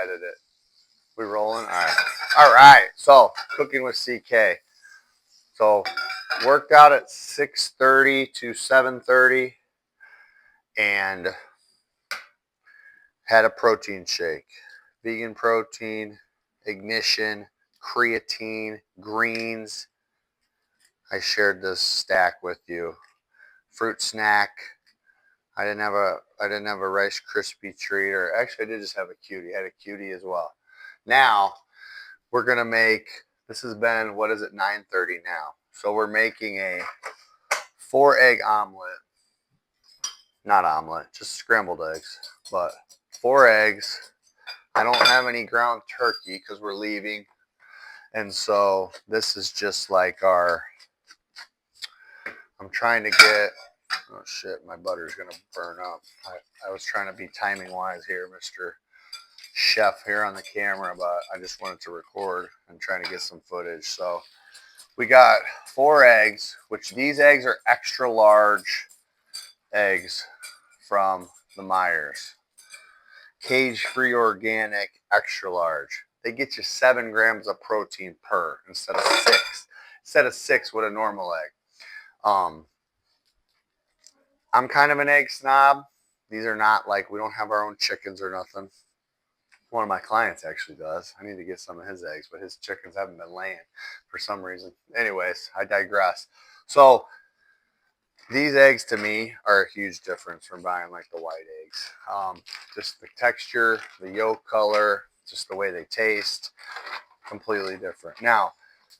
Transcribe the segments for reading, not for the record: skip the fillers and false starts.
edit it. We rolling? All right. All right. So, cooking with CK. So, worked out at 6:30 to 7:30 and had a protein shake. Vegan protein, ignition, creatine, greens. I shared this stack with you. Fruit snack. I didn't have a Rice Krispie treat, or actually I did just have a cutie. I had a cutie as well. Now we're gonna make. This has been, what is it, 9:30 now. So we're making a 4-egg omelet. Not omelet, just scrambled eggs. But 4 eggs. I don't have any ground turkey because we're leaving. And so this is just like our, I'm trying to get, oh shit, my butter's going to burn up. I was trying to be timing wise here, Mr. Chef here on the camera, but I just wanted to record and trying to get some footage. So we got 4 eggs, which these eggs are extra large eggs from the Myers. Cage-free organic, extra large. They get you 7 grams of protein per instead of 6. Instead of 6 with a normal egg. I'm kind of an egg snob. These are not like, we don't have our own chickens or nothing. One of my clients actually does. I need to get some of his eggs, but his chickens haven't been laying for some reason. Anyways, I digress. So these eggs to me are a huge difference from buying like the white eggs. Just the texture, the yolk color, just the way they taste, completely different. Now,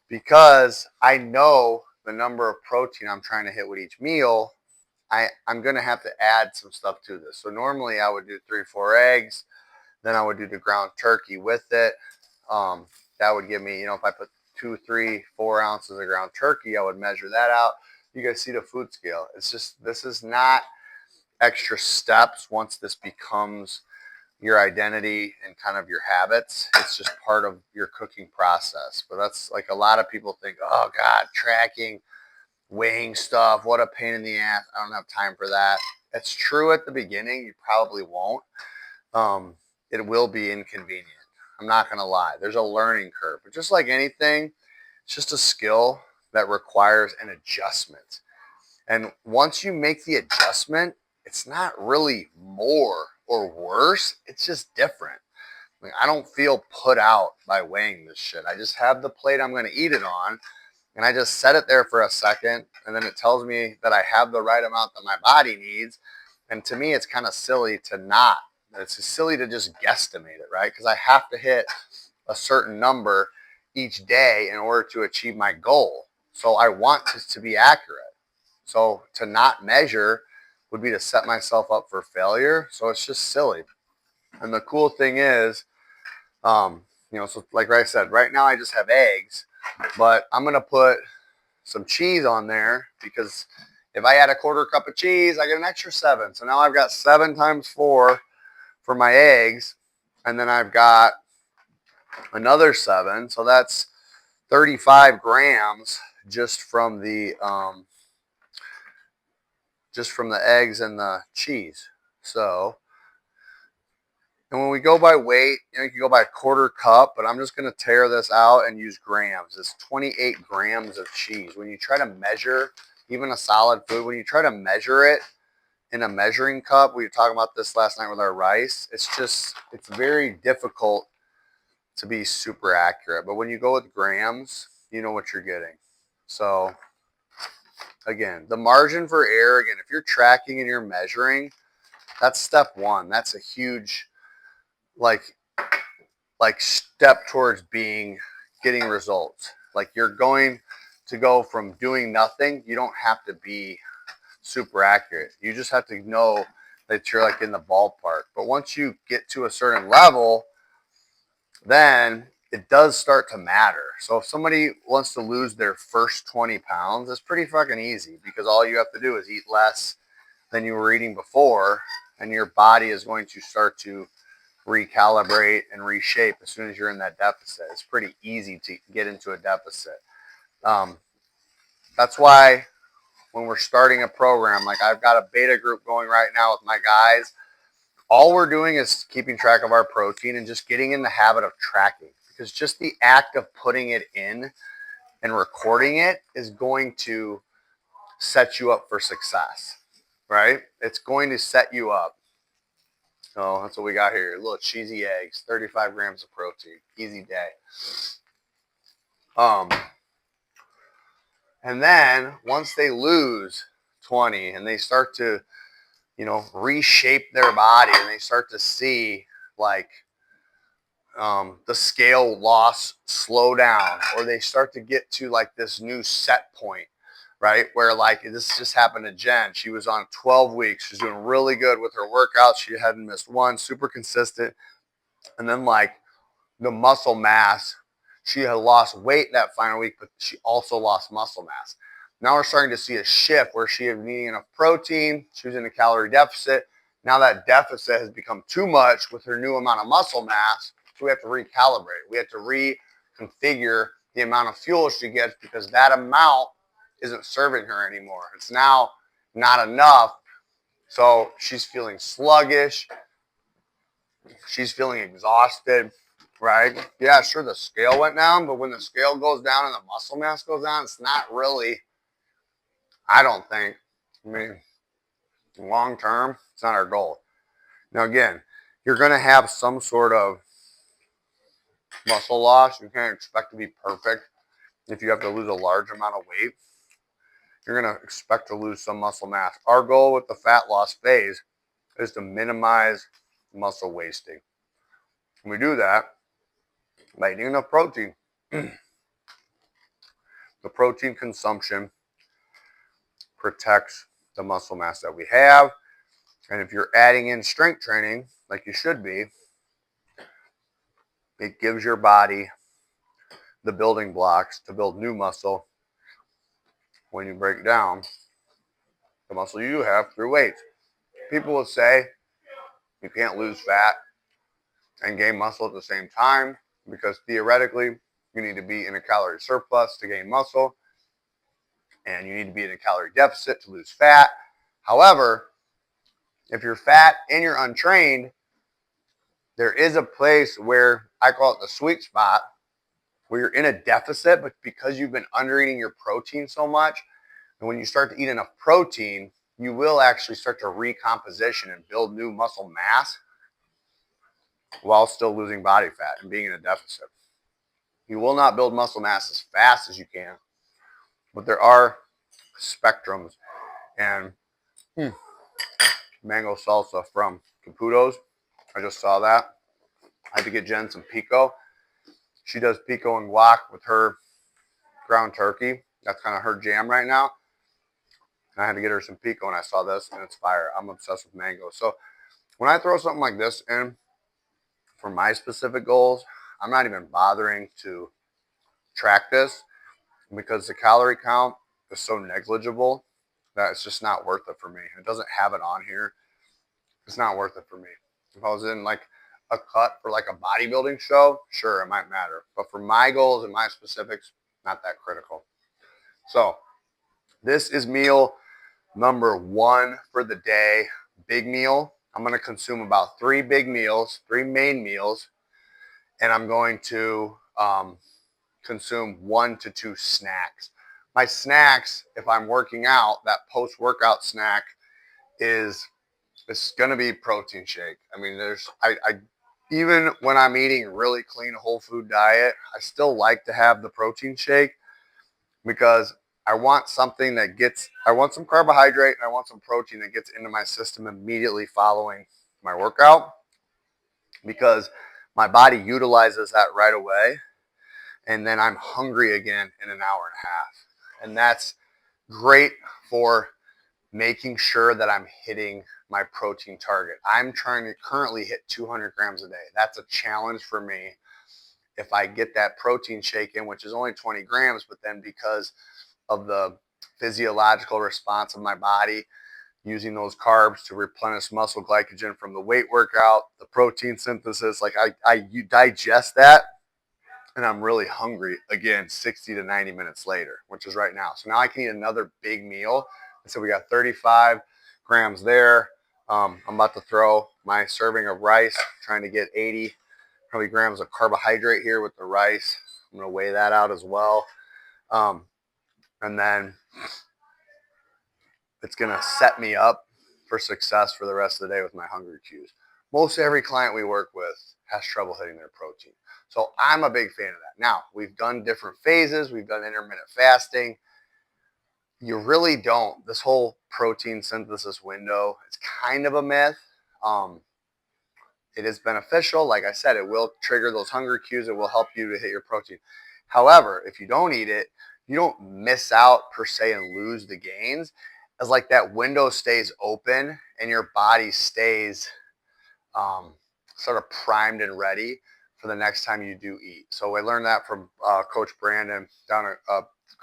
because I know the number of protein I'm trying to hit with each meal, I'm going to have to add some stuff to this. So normally I would do 3-4 eggs. Then I would do the ground turkey with it. That would give me, if I put 2, 3, 4 ounces of ground turkey, I would measure that out. You guys see the food scale. It's just, this is not extra steps once this becomes your identity and kind of your habits. It's just part of your cooking process. But that's like, a lot of people think, oh God, tracking, weighing stuff, what a pain in the ass. I don't have time for that. It's true at the beginning. You probably won't. It will be inconvenient. I'm not going to lie. There's a learning curve. But just like anything, it's just a skill that requires an adjustment. And once you make the adjustment, it's not really more or worse. It's just different. Like, I don't feel put out by weighing this shit. I just have the plate I'm going to eat it on, and I just set it there for a second, and then it tells me that I have the right amount that my body needs. And to me, it's kind of silly to not. It's silly to just guesstimate it, right? Because I have to hit a certain number each day in order to achieve my goal. So I want to be accurate. So to not measure would be to set myself up for failure. So it's just silly. And the cool thing is, so like I said, right now I just have eggs, but I'm going to put some cheese on there because if I add a 1/4 cup of cheese, I get an extra 7. So now I've got 7 times 4 for my eggs, and then I've got another 7. So that's 35 grams just from the eggs and the cheese. So, and when we go by weight, you can go by a 1/4 cup, but I'm just going to tear this out and use grams. It's 28 grams of cheese. When you try to measure even a solid food, when you try to measure it in a measuring cup, we were talking about this last night with our rice, it's very difficult to be super accurate. But when you go with grams, you know what you're getting. So again, the margin for error, again, if you're tracking and you're measuring, that's step 1. That's a huge like step towards getting results. Like, you're going to go from doing nothing. You don't have to be super accurate. You just have to know that you're like in the ballpark. But once you get to a certain level, then it does start to matter. So if somebody wants to lose their first 20 pounds, it's pretty fucking easy because all you have to do is eat less than you were eating before, and your body is going to start to recalibrate and reshape as soon as you're in that deficit. It's pretty easy to get into a deficit. That's why when we're starting a program, like I've got a beta group going right now with my guys All we're doing is keeping track of our protein and just getting in the habit of tracking, because just the act of putting it in and recording it is going to set you up for success, right? It's going to set you up. So that's what we got here. Little cheesy eggs, 35 grams of protein, easy day. Um, and then once they lose 20 and they start to, reshape their body and they start to see like the scale loss slow down, or they start to get to like this new set point, right? Where like this just happened to Jen. She was on 12 weeks. She's doing really good with her workouts. She hadn't missed one, super consistent. And then like the muscle mass, she had lost weight that final week, but she also lost muscle mass. Now we're starting to see a shift where she had eating enough protein. She was in a calorie deficit. Now that deficit has become too much with her new amount of muscle mass. So we have to recalibrate. We have to reconfigure the amount of fuel she gets, because that amount isn't serving her anymore. It's now not enough. So she's feeling sluggish. She's feeling exhausted, right? Yeah, sure, the scale went down, but when the scale goes down and the muscle mass goes down, it's not really, I don't think, I mean, long term, it's not our goal. Now, again, you're going to have some sort of muscle loss. You can't expect to be perfect. If you have to lose a large amount of weight, you're going to expect to lose some muscle mass. Our goal with the fat loss phase is to minimize muscle wasting. And we do that by eating enough protein. The protein consumption protects the muscle mass that we have. And if you're adding in strength training, like you should be, it gives your body the building blocks to build new muscle when you break down the muscle you have through weights. People will say you can't lose fat and gain muscle at the same time, because theoretically you need to be in a calorie surplus to gain muscle, and you need to be in a calorie deficit to lose fat. However, if you're fat and you're untrained, there is a place where I call it the sweet spot, where you're in a deficit, but because you've been under eating your protein so much, and when you start to eat enough protein, you will actually start to recomposition and build new muscle mass while still losing body fat and being in a deficit. You will not build muscle mass as fast as you can, but there are spectrums. And mango salsa from Caputo's, I just saw that. I had to get Jen some pico. She does pico and guac with her ground turkey. That's kind of her jam right now. And I had to get her some pico, and I saw this, and it's fire. I'm obsessed with mango. So when I throw something like this in for my specific goals, I'm not even bothering to track this, because the calorie count is so negligible that it's just not worth it for me. It doesn't have it on here. It's not worth it for me. If I was in like a cut for like a bodybuilding show, sure, it might matter. But for my goals and my specifics, not that critical. So this is meal number 1 for the day. Big meal. I'm going to consume about 3 big meals, 3 main meals, and I'm going to consume 1 to 2 snacks. My snacks, if I'm working out, that post-workout snack is it's going to be protein shake. I mean, I even when I'm eating really clean whole food diet, I still like to have the protein shake, because I want something that I want some carbohydrate and I want some protein that gets into my system immediately following my workout, because my body utilizes that right away. And then I'm hungry again in an hour and a half. And that's great for making sure that I'm hitting my protein target. I'm trying to currently hit 200 grams a day. That's a challenge for me. If I get that protein shake in, which is only 20 grams, but then because of the physiological response of my body using those carbs to replenish muscle glycogen from the weight workout, the protein synthesis, like you digest that, and I'm really hungry again 60 to 90 minutes later, which is right now. So now I can eat another big meal. And so we got 35 grams there. I'm about to throw my serving of rice, trying to get 80 probably grams of carbohydrate here with the rice. I'm going to weigh that out as well. And then it's going to set me up for success for the rest of the day with my hunger cues. Most every client we work with has trouble hitting their protein. So I'm a big fan of that. Now, we've done different phases. We've done intermittent fasting. You really don't. This whole protein synthesis window, it's kind of a myth. Um, it is beneficial. Like I said, it will trigger those hunger cues. It will help you to hit your protein. However, if you don't eat it, you don't miss out per se and lose the gains. As like that window stays open and your body stays sort of primed and ready for the next time you do eat. So I learned that from Coach Brandon down at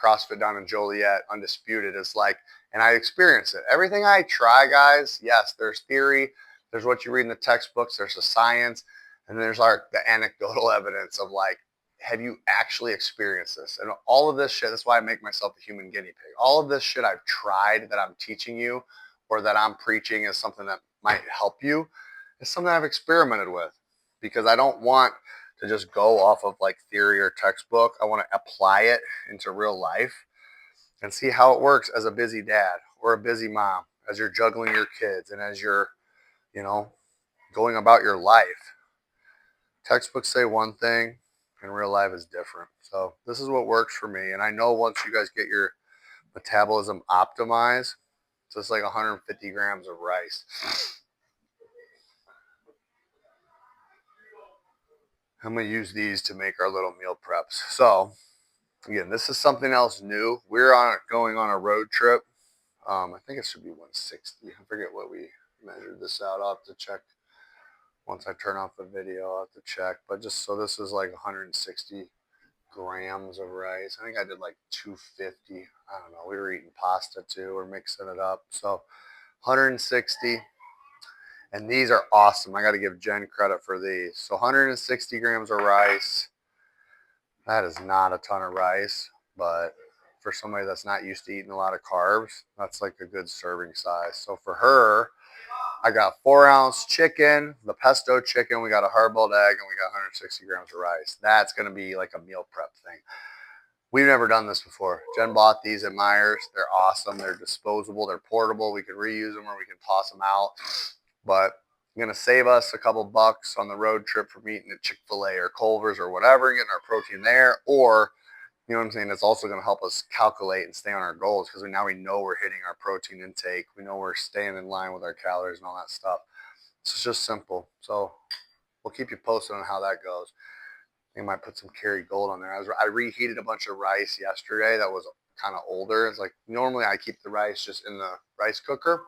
CrossFit down in Joliet, Undisputed. Is like, and I experience it. Everything I try, guys, yes, there's theory, there's what you read in the textbooks, there's the science, and there's the anecdotal evidence of like, have you actually experienced this? And all of this shit, that's why I make myself a human guinea pig. All of this shit I've tried that I'm teaching you or that I'm preaching is something that might help you. It's something I've experimented with because I don't want to just go off of like theory or textbook. I want to apply it into real life and see how it works as a busy dad or a busy mom, as you're juggling your kids and as you're, you know, going about your life. Textbooks say one thing and real life is different. So this is what works for me. And I know once you guys get your metabolism optimized, so it's like 150 grams of rice. I'm going to use these to make our little meal preps. So again, this is something else new. We're going on a road trip. I think it should be 160. I forget what we measured this out. I'll have to check once I turn off the video. I'll have to check. But just so this is like 160 grams of rice. I think I did like 250. I don't know. We were eating pasta too. We're mixing it up. So 160. And these are awesome. I got to give Jen credit for these. So 160 grams of rice. That is not a ton of rice, but for somebody that's not used to eating a lot of carbs, that's like a good serving size. So for her, I got 4-ounce chicken, the pesto chicken, we got a hard-boiled egg, and we got 160 grams of rice. That's going to be like a meal prep thing. We've never done this before. Jen bought these at Myers. They're awesome. They're disposable. They're portable. We can reuse them or we can toss them out. But going to save us a couple bucks on the road trip from eating at Chick-fil-A or Culver's or whatever and getting our protein there. Or, you know what I'm saying, it's also going to help us calculate and stay on our goals because now we know we're hitting our protein intake. We know we're staying in line with our calories and all that stuff. It's just simple. So we'll keep you posted on how that goes. They might put some Kerrygold on there. I reheated a bunch of rice yesterday that was kind of older. It's like normally I keep the rice just in the rice cooker.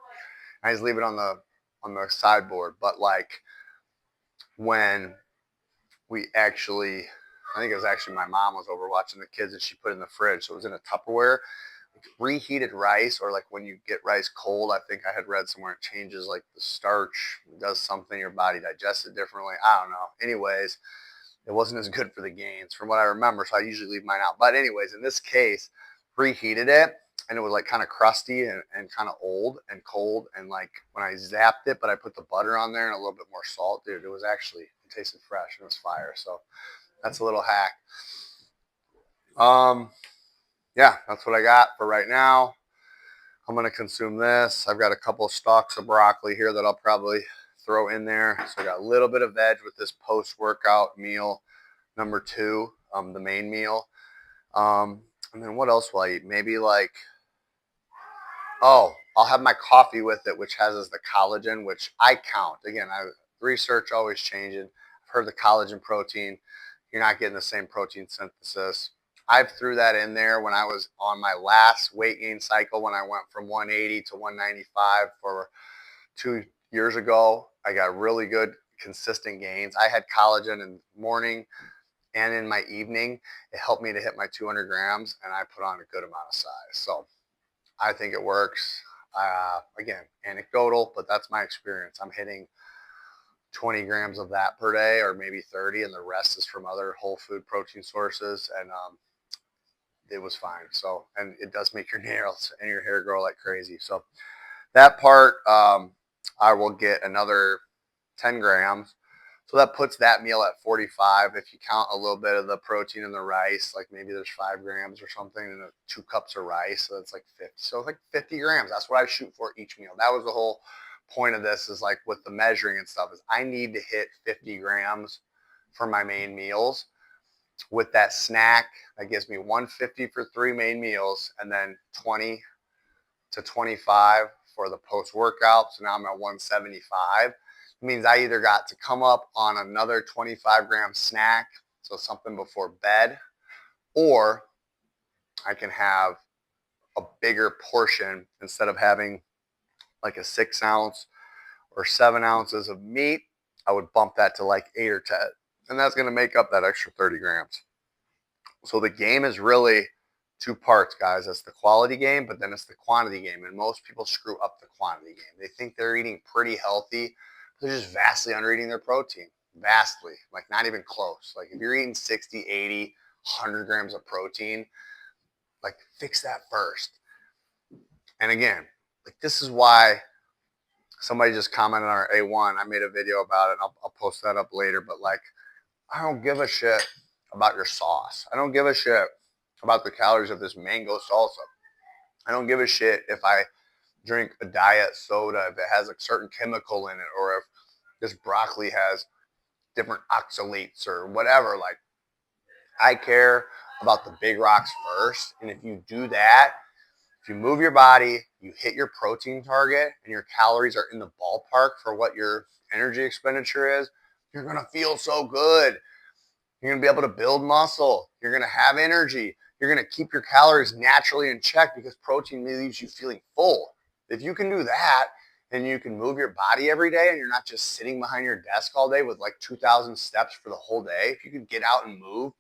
I just leave it on the sideboard. But like when we actually, I think it was actually my mom was over watching the kids and she put it in the fridge. So it was in a Tupperware. Reheated rice, or like when you get rice cold, I think I had read somewhere it changes like the starch, does something, your body digests it differently. I don't know. Anyways, it wasn't as good for the gains from what I remember. So I usually leave mine out. But anyways, in this case, reheated it and it was like kind of crusty and kind of old and cold. And like when I zapped it, but I put the butter on there and a little bit more salt, dude, it tasted fresh and it was fire. So that's a little hack. Yeah, that's what I got for right now. I'm going to consume this. I've got a couple of stalks of broccoli here that I'll probably throw in there. So I got a little bit of veg with this post-workout meal number 2, the main meal. And then what else will I eat? Maybe like, I'll have my coffee with it, which has the collagen, which I count. Again, research always changing. I've heard the collagen protein. You're not getting the same protein synthesis. I threw that in there when I was on my last weight gain cycle when I went from 180 to 195 for 2 years ago. I got really good consistent gains. I had collagen in the morning and in my evening. It helped me to hit my 200 grams and I put on a good amount of size. So I think it works. Again, anecdotal, but that's my experience. I'm hitting 20 grams of that per day or maybe 30 and the rest is from other whole food protein sources. And it was fine. So, and it does make your nails and your hair grow like crazy. So that part, I will get another 10 grams. So that puts that meal at 45. If you count a little bit of the protein in the rice, like maybe there's 5 grams or something, and 2 cups of rice, so that's like 50. So it's like 50 grams. That's what I shoot for each meal. That was the whole point of this, is like with the measuring and stuff, is I need to hit 50 grams for my main meals. With that snack, that gives me 150 for 3 main meals, and then 20 to 25 for the post workout. So now I'm at 175. It means I either got to come up on another 25-gram snack, so something before bed, or I can have a bigger portion. Instead of having like a 6 ounce or 7 ounces of meat, I would bump that to like 8 or 10. And that's going to make up that extra 30 grams. So the game is really 2 parts, guys. That's the quality game, but then it's the quantity game. And most people screw up the quantity game. They think they're eating pretty healthy. They're just vastly under eating their protein. Vastly. Like not even close. Like if you're eating 60, 80, 100 grams of protein, like fix that first. And again, like this is why somebody just commented on our A1. I made a video about it. I'll post that up later. But like, I don't give a shit about your sauce. I don't give a shit about the calories of this mango salsa. I don't give a shit if I drink a diet soda, if it has a certain chemical in it, or if this broccoli has different oxalates or whatever. Like, I care about the big rocks first. And if you do that, if you move your body, you hit your protein target, and your calories are in the ballpark for what your energy expenditure is, you're going to feel so good. You're going to be able to build muscle. You're going to have energy. You're going to keep your calories naturally in check because protein leaves you feeling full. If you can do that and you can move your body every day and you're not just sitting behind your desk all day with like 2,000 steps for the whole day, if you can get out and move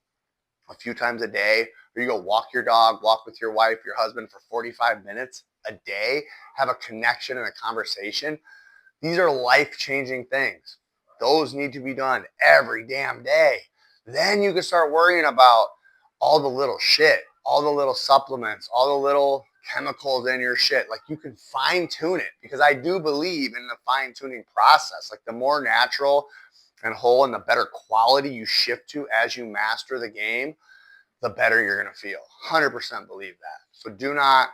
a few times a day, or you go walk your dog, walk with your wife, your husband for 45 minutes a day, have a connection and a conversation, these are life-changing things. Those need to be done every damn day. Then you can start worrying about all the little shit, all the little supplements, all the little chemicals in your shit. Like you can fine tune it, because I do believe in the fine tuning process. Like the more natural and whole and the better quality you shift to as you master the game, the better you're going to feel. 100% believe that. So do not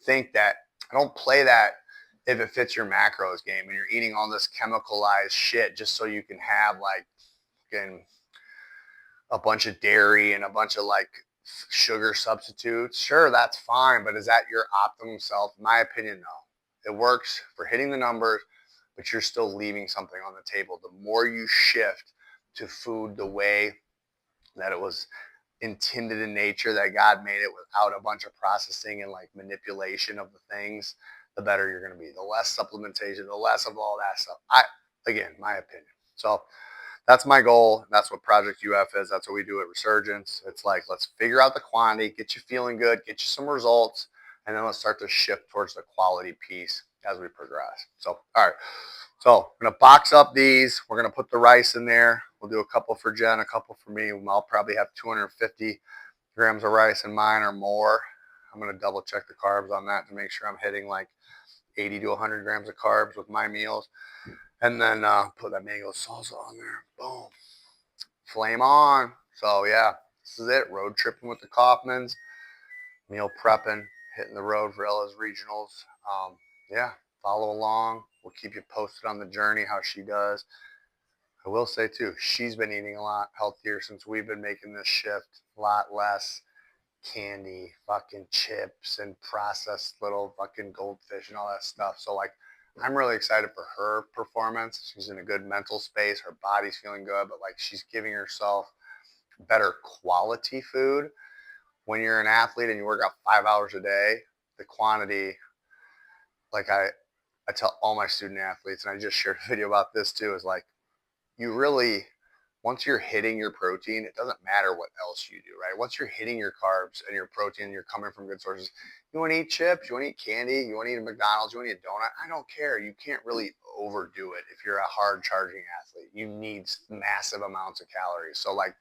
think that, I don't play that if it fits your macros game and you're eating all this chemicalized shit just so you can have like a bunch of dairy and a bunch of like sugar substitutes. Sure, that's fine, but is that your optimum self? In my opinion, no. It works for hitting the numbers, but you're still leaving something on the table. The more you shift to food the way that it was intended in nature, that God made it without a bunch of processing and like manipulation of the things, the better you're going to be. The less supplementation, the less of all that stuff. Again, my opinion. So that's my goal. That's what Project UF is. That's what we do at Resurgence. It's like, let's figure out the quantity, get you feeling good, get you some results, and then let's start to shift towards the quality piece as we progress. So, all right. So I'm going to box up these. We're going to put the rice in there. We'll do a couple for Jen, a couple for me. I'll probably have 250 grams of rice in mine or more. I'm going to double check the carbs on that to make sure I'm hitting like 80 to 100 grams of carbs with my meals. And then put that mango salsa on there. Boom. Flame on. So yeah, this is it. Road tripping with the Kaufmans. Meal prepping. Hitting the road for Ella's regionals. Yeah, follow along. We'll keep you posted on the journey, how she does. I will say too, she's been eating a lot healthier since we've been making this shift. A lot less candy, fucking chips, and processed little fucking goldfish and all that stuff. So like, I'm really excited for her performance. She's in a good mental space. Her body's feeling good, but like she's giving herself better quality food. When you're an athlete and you work out 5 hours a day, the quantity, like I tell all my student athletes, and I just shared a video about this too, is like, you really, once you're hitting your protein, it doesn't matter what else you do, right? Once you're hitting your carbs and your protein, you're coming from good sources. You want to eat chips, you want to eat candy, you want to eat a McDonald's, you want to eat a donut. I don't care. You can't really overdo it if you're a hard charging athlete. You need massive amounts of calories. So like,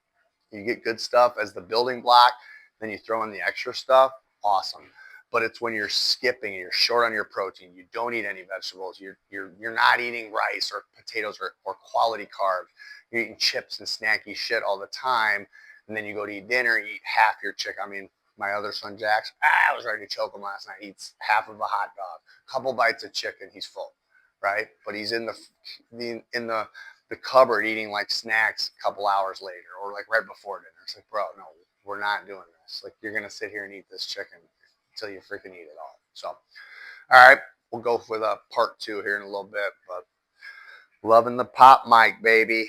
you get good stuff as the building block, then you throw in the extra stuff. Awesome. But it's when you're skipping and you're short on your protein, you don't eat any vegetables, you're not eating rice or potatoes or quality carbs, you're eating chips and snacky shit all the time, and then you go to eat dinner, you eat half your chicken. I mean, my other son Jax, I was ready to choke him last night. He eats half of a hot dog, couple bites of chicken, he's full, right? But he's in the cupboard eating like snacks a couple hours later or like right before dinner. It's like, bro, no, we're not doing this. Like, you're gonna sit here and eat this chicken until you freaking eat it all. So, all right, we'll go with a part 2 here in a little bit. But loving the pop mic, baby.